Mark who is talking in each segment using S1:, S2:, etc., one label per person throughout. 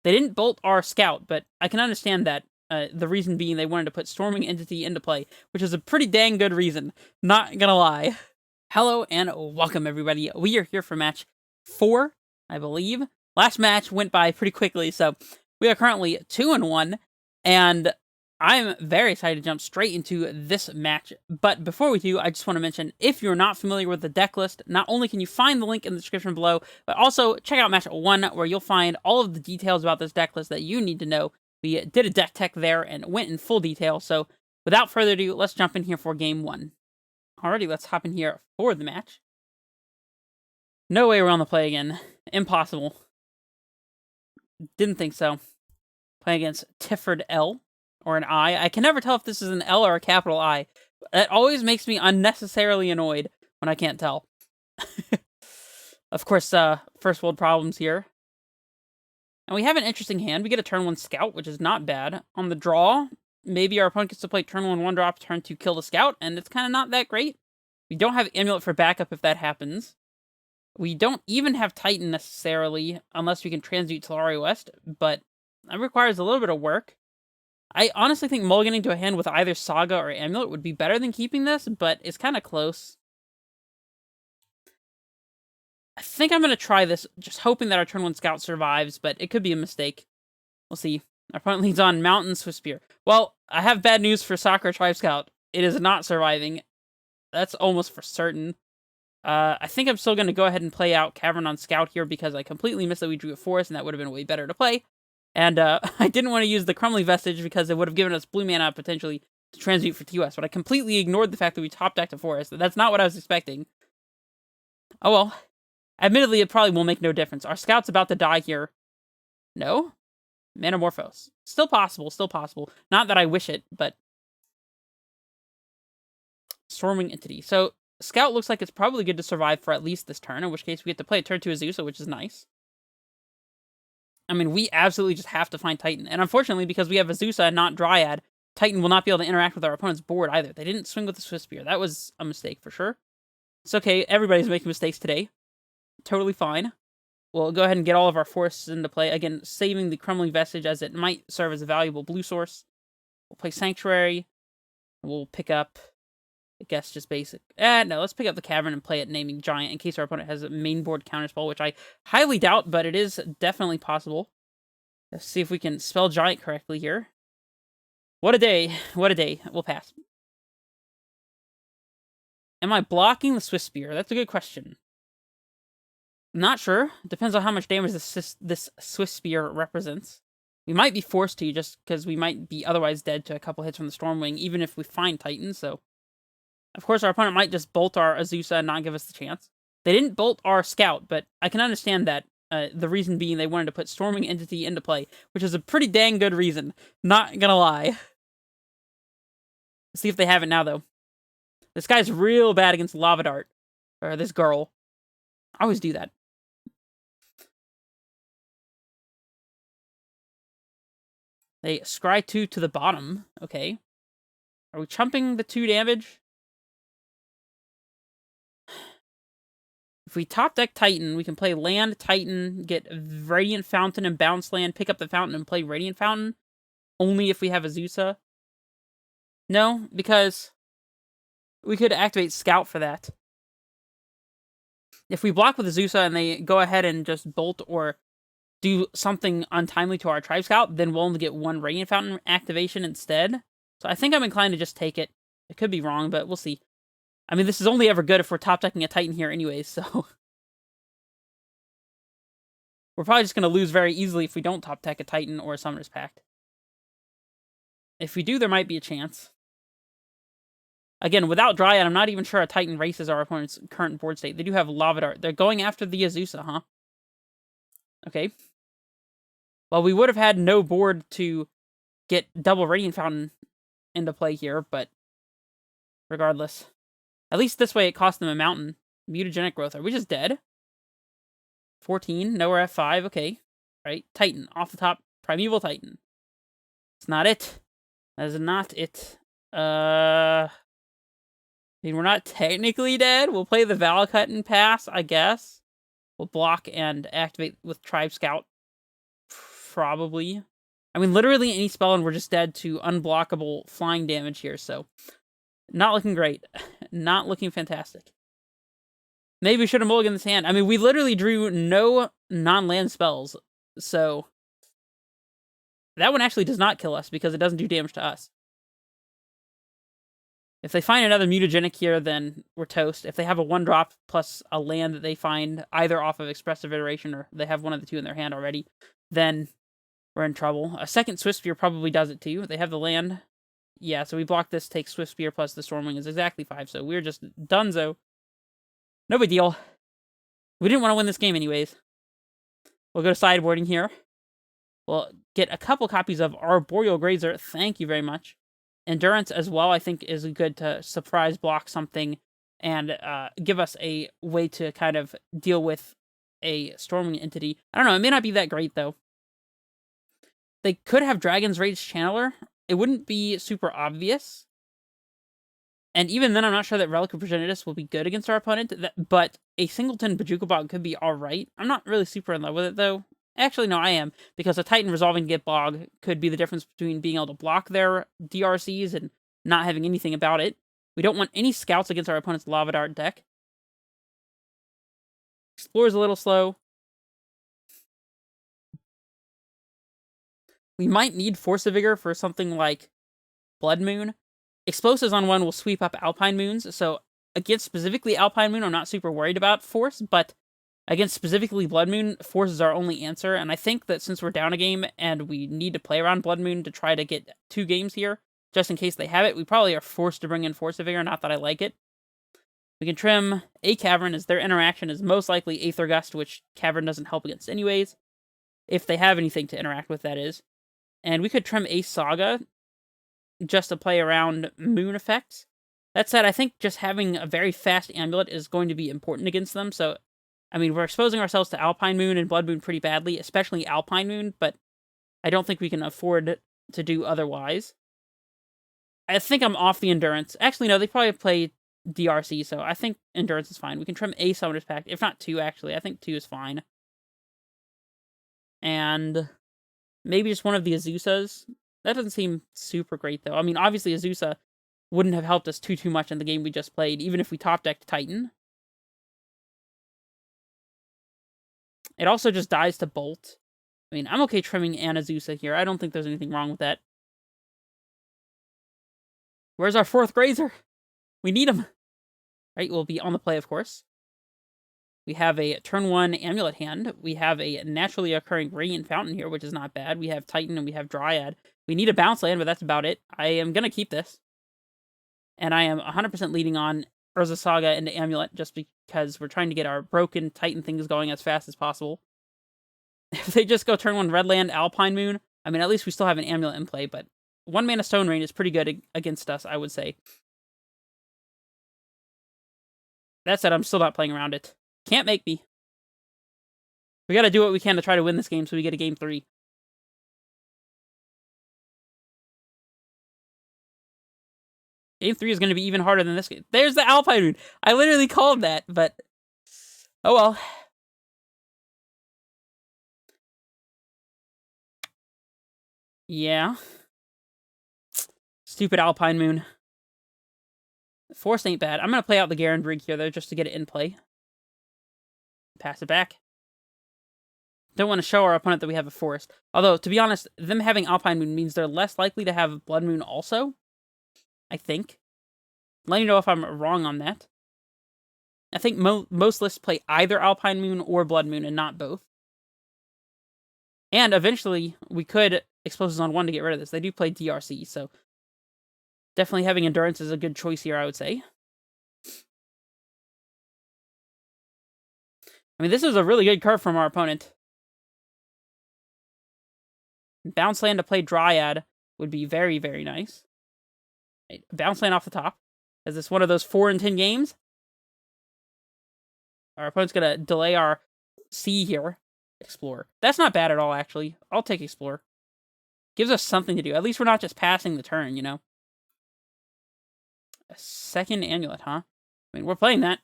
S1: They didn't bolt our scout, but I can understand that. The reason being they wanted to put storming entity into play, which is a pretty dang good reason. Not gonna lie. Hello and welcome everybody. We are here for match 4, I believe. Last match went by pretty quickly, so we are currently 2-1, and I'm very excited to jump straight into this match. But before we do, I just want to mention, if you're not familiar with the deck list, not only can you find the link in the description below, but also check out match 1, where you'll find all of the details about this deck list that you need to know. We did a deck tech there and went in full detail, so without further ado, let's jump in here for game 1. Alrighty, let's hop in here for the match. No way we're on the play again. Impossible. Didn't think so. Playing against Tifford L, or an I. I can never tell if this is an L or a capital I. That always makes me unnecessarily annoyed when I can't tell. Of course, first world problems here. And we have an interesting hand. We get a turn 1 scout, which is not bad. On the draw, maybe our opponent gets to play turn 1 1-drop, turn 2 kill the scout, and it's kind of not that great. We don't have Amulet for backup if that happens. We don't even have Titan necessarily, unless we can transmute Solari West, but that requires a little bit of work. I honestly think mulliganing to a hand with either Saga or Amulet would be better than keeping this, but it's kind of close. I think I'm going to try this, just hoping that our turn 1 scout survives, but it could be a mistake. We'll see. Our opponent leads on Mountain Swift Spear. Well, I have bad news for Sakura Tribe Scout. It is not surviving. That's almost for certain. I think I'm still going to go ahead and play out Cavern on Scout here because I completely missed that we drew a forest, and that would have been way better to play. And I didn't want to use the Crumbly Vestige because it would have given us blue mana potentially to transmute for TOS, but I completely ignored the fact that we top decked a forest. That's not what I was expecting. Oh well. Admittedly, it probably will make no difference. Our scout's about to die here. No? Manamorphose. Still possible, still possible. Not that I wish it, but... Storming Entity. So, Scout looks like it's probably good to survive for at least this turn, in which case we get to play a turn 2 Azusa, which is nice. I mean, we absolutely just have to find Titan. And unfortunately, because we have Azusa and not Dryad, Titan will not be able to interact with our opponent's board either. They didn't swing with the Swift Spear. That was a mistake for sure. It's okay, everybody's making mistakes today. Totally fine. We'll go ahead and get all of our forests into play. Again, saving the Crumbling Vestige as it might serve as a valuable blue source. We'll play Sanctuary. We'll pick up, I guess, just basic. No, let's pick up the Cavern and play it naming Giant in case our opponent has a main board counterspell, which I highly doubt, but it is definitely possible. Let's see if we can spell Giant correctly here. What a day. What a day. We'll pass. Am I blocking the Swift Spear? That's a good question. Not sure. Depends on how much damage this Swift Spear represents. We might be forced to, just because we might be otherwise dead to a couple hits from the Stormwing, even if we find Titan, so... Of course, our opponent might just bolt our Azusa and not give us the chance. They didn't bolt our Scout, but I can understand that. The reason being they wanted to put Storming Entity into play, which is a pretty dang good reason. Not gonna lie. Let's see if they have it now, though. This guy's real bad against Lava Dart. Or this girl. I always do that. They scry 2 to the bottom. Okay. Are we chumping the 2 damage? If we top deck Titan, we can play land, Titan, get Radiant Fountain and bounce land, pick up the Fountain and play Radiant Fountain. Only if we have Azusa. No, because we could activate Scout for that. If we block with Azusa and they go ahead and just bolt or do something untimely to our Tribe Scout, then we'll only get 1 Radiant Fountain activation instead. So I think I'm inclined to just take it. It could be wrong, but we'll see. I mean, this is only ever good if we're top-decking a Titan here anyways, so... We're probably just going to lose very easily if we don't top-deck a Titan or a Summoner's Pact. If we do, there might be a chance. Again, without Dryad, I'm not even sure a Titan races our opponent's current board state. They do have Lava Dart. They're going after the Azusa, huh? Okay. Well, we would have had no board to get double Radiant Fountain into play here, but regardless. At least this way it cost them a mountain. Mutagenic growth. Are we just dead? 14. No, we're at 5. Okay. Right. Titan. Off the top. Primeval Titan. It's not it. That is not it. I mean, we're not technically dead. We'll play the Valakut and pass, I guess. We'll block and activate with Tribe Scout. probably. I mean, literally any spell and we're just dead to unblockable flying damage here, so not looking great. Not looking fantastic. Maybe we should have mulliganed this hand. I mean, we literally drew no non-land spells, so that one actually does not kill us because it doesn't do damage to us. If they find another mutagenic here, then we're toast. If they have a 1-drop plus a land that they find either off of Expressive Iteration or they have one of the two in their hand already, then we're in trouble. A second Swift Spear probably does it too. They have the land. Yeah, so we block this, take Swift Spear plus the Stormwing is exactly 5, so we're just donezo. No big deal. We didn't want to win this game anyways. We'll go to sideboarding here. We'll get a couple copies of Arboreal Grazer. Thank you very much. Endurance as well, I think, is good to surprise block something and give us a way to kind of deal with a Stormwing entity. I don't know, it may not be that great, though. They could have Dragon's Rage Channeler. It wouldn't be super obvious. And even then, I'm not sure that Relic of Progenitus will be good against our opponent, but a Singleton Bojuka Bog could be alright. I'm not really super in love with it, though. Actually, no, I am, because a Titan resolving Get Bog could be the difference between being able to block their DRCs and not having anything about it. We don't want any scouts against our opponent's Lava Dart deck. Explorer's a little slow. We might need Force of Vigor for something like Blood Moon. Explosives on 1 will sweep up Alpine Moons, so against specifically Alpine Moon, I'm not super worried about Force, but against specifically Blood Moon, Force is our only answer, and I think that since we're down a game and we need to play around Blood Moon to try to get 2 games here, just in case they have it, we probably are forced to bring in Force of Vigor, not that I like it. We can trim a Cavern, as their interaction is most likely Aether Gust, which Cavern doesn't help against anyways, if they have anything to interact with, that is. And we could trim a Saga, just to play around Moon effects. That said, I think just having a very fast Amulet is going to be important against them, so I mean, we're exposing ourselves to Alpine Moon and Blood Moon pretty badly, especially Alpine Moon, but I don't think we can afford to do otherwise. I think I'm off the Endurance. Actually, no, they probably play DRC, so I think Endurance is fine. We can trim a Summoner's Pact, if not 2, actually. I think 2 is fine. And maybe just one of the Azusas. That doesn't seem super great, though. I mean, obviously, Azusa wouldn't have helped us too much in the game we just played, even if we top-decked Titan. It also just dies to Bolt. I mean, I'm okay trimming an Azusa here. I don't think there's anything wrong with that. Where's our 4th Grazer? We need him. Right, we'll be on the play, of course. We have a turn 1 Amulet hand. We have a naturally occurring Radiant Fountain here, which is not bad. We have Titan and we have Dryad. We need a bounce land, but that's about it. I am going to keep this. And I am 100% leading on Urza Saga into Amulet, just because we're trying to get our broken Titan things going as fast as possible. If they just go turn 1 Redland, Alpine Moon, I mean, at least we still have an Amulet in play, but 1 mana Stone Rain is pretty good against us, I would say. That said, I'm still not playing around it. Can't make me. We gotta do what we can to try to win this game so we get a game 3. Game 3 is going to be even harder than this game. There's the Alpine Moon. I literally called that, but oh well. Yeah. Stupid Alpine Moon. Force ain't bad. I'm going to play out the Garen Brig here, though, just to get it in play. Pass it back. Don't want to show our opponent that we have a Forest. Although, to be honest, them having Alpine Moon means they're less likely to have Blood Moon also. I think. Let me know if I'm wrong on that. I think most lists play either Alpine Moon or Blood Moon and not both. And eventually, we could Explosives on 1 to get rid of this. They do play DRC, so definitely having Endurance is a good choice here, I would say. I mean, this is a really good card from our opponent. Bounce land to play Dryad would be very, very nice. Bounce land off the top. Is this one of those 4 in 10 games? Our opponent's going to delay our C here. Explore. That's not bad at all, actually. I'll take Explore. Gives us something to do. At least we're not just passing the turn, you know? A 2nd Amulet, huh? I mean, we're playing that.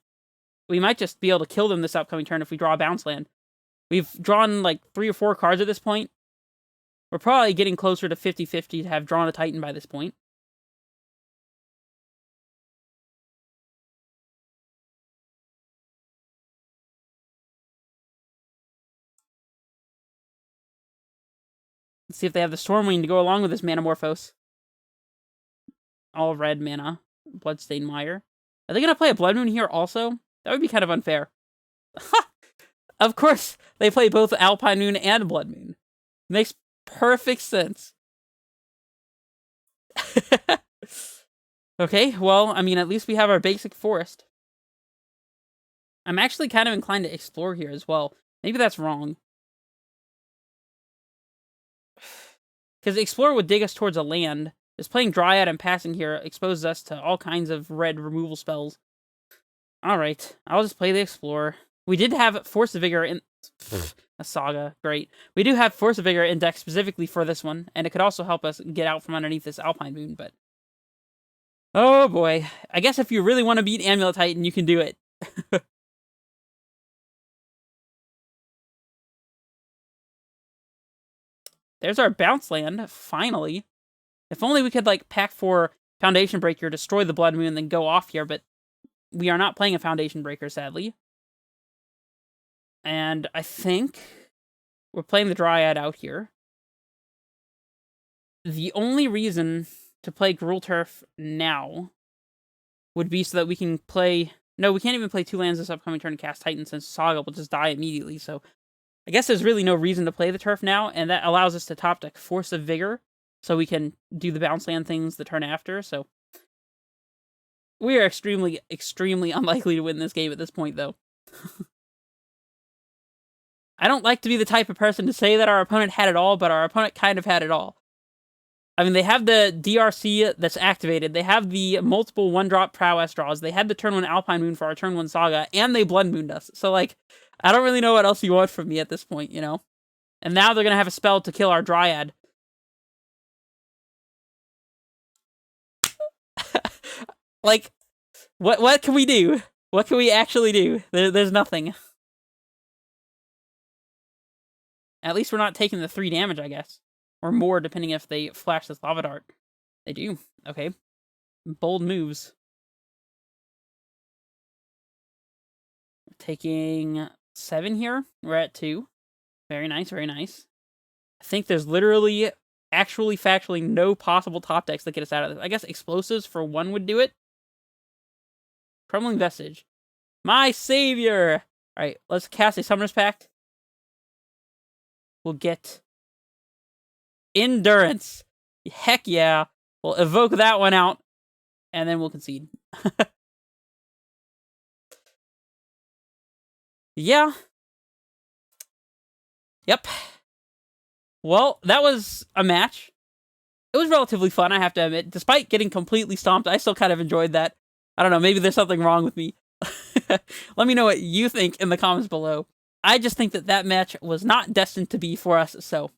S1: We might just be able to kill them this upcoming turn if we draw a bounce land. We've drawn like 3 or 4 cards at this point. We're probably getting closer to 50-50 to have drawn a Titan by this point. Let's see if they have the Stormwing to go along with this Manamorphose. All red mana. Bloodstained Mire. Are they going to play a Blood Moon here also? That would be kind of unfair. Of course, they play both Alpine Moon and Blood Moon. Makes perfect sense. Okay, well, I mean, at least we have our basic forest. I'm actually kind of inclined to explore here as well. Maybe that's wrong. Because explore would dig us towards a land. Just playing Dryad and passing here exposes us to all kinds of red removal spells. Alright, I'll just play the Explorer. We did have Force of Vigor in... a Saga, great. We do have Force of Vigor in deck specifically for this one, and it could also help us get out from underneath this Alpine Moon, but... oh boy. I guess if you really want to beat Amulettitan, you can do it. There's our bounce land, finally. If only we could, like, pack for Foundation Breaker, destroy the Blood Moon, and then go off here, but we are not playing a Foundation Breaker, sadly. And I think we're playing the Dryad out here. The only reason to play Gruul Turf now would be so that we can play... no, we can't even play 2 lands this upcoming turn and cast Titan, since Saga will just die immediately, so... I guess there's really no reason to play the Turf now, and that allows us to top deck Force of Vigor, so we can do the bounce land things the turn after, so... we are extremely, extremely unlikely to win this game at this point, though. I don't like to be the type of person to say that our opponent had it all, but our opponent kind of had it all. I mean, they have the DRC that's activated, they have the multiple 1-drop Prowess draws, they had the turn 1 Alpine Moon for our turn 1 Saga, and they Blood Mooned us. So, like, I don't really know what else you want from me at this point, you know? And now they're gonna have a spell to kill our Dryad. Like, what can we do? What can we actually do? There's nothing. At least we're not taking the 3 damage, I guess. Or more, depending if they flash this Lava Dart. They do. Okay. Bold moves. Taking 7 here. We're at 2. Very nice, very nice. I think there's literally, actually, factually, no possible top decks that get us out of this. I guess Explosives for 1 would do it. Crumbling Vestige. My savior! Alright, let's cast a Summoner's Pact. We'll get Endurance. Heck yeah. We'll evoke that one out, and then we'll concede. Yeah. Yep. Well, that was a match. It was relatively fun, I have to admit. Despite getting completely stomped, I still kind of enjoyed that. I don't know, maybe there's something wrong with me. Let me know what you think in the comments below. I just think that that match was not destined to be for us, so...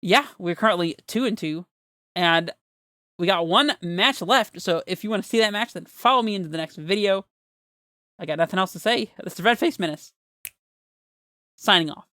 S1: yeah, we're currently 2-2, and we got 1 match left, so if you want to see that match, then follow me into the next video. I got nothing else to say. This is Red Face Menace, signing off.